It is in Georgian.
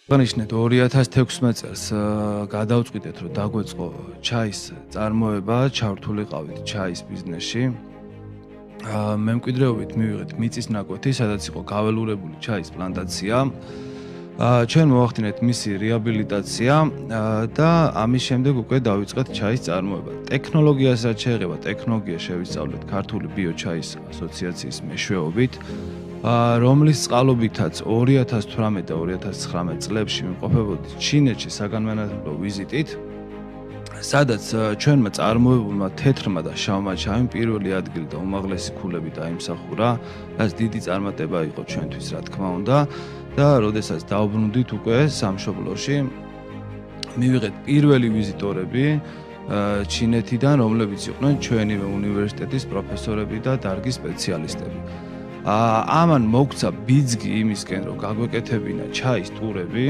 აღნიშნეთ 2016 წელს გადავწყვიტეთ, რომ დაგვეწყო ჩაის წარმოება, ჩავრთულიყავით ჩაის ბიზნესში. მემკვიდრეობით მივიღეთ მიწის ნაკვეთი, სადაც იყო გაველურებული ჩაის პლანტაცია. ჩვენ მოვახდინეთ მისი რეაბილიტაცია და ამის შემდეგ უკვე დავიწყეთ ჩაის წარმოება. ტექნოლოგიას რაც შეეხება, ტექნოლოგია შევისწავლეთ ქართული ბიოჩაის ასოციაციის მეშვეობით, რომლის წყალობითაც 2018 და 2019 წლებში ვიმყოფებოდით ჩინეთში საგანმანათლებლო ვიზიტით, სადაც ჩვენმა წარმოებულმა თეთრმა და შავმა ჩაიმ პირველი ადგილი და უმაღლესი ქულები დაიმსახურა, რაც დიდი წარმატება იყო ჩვენთვის, რა თქმა უნდა. და როდესაც დავბრუნდით უკვე სამშობლოში, მივიღეთ პირველი ვიზიტორები ჩინეთიდან, რომლებიც იყვნენ ჩვენივე უნივერსიტეტის პროფესორები და დარგის სპეციალისტები. ამან მოგცა ბიძგი იმისკენ, რომ გაგვეკეთებინა ჩაის ტურები.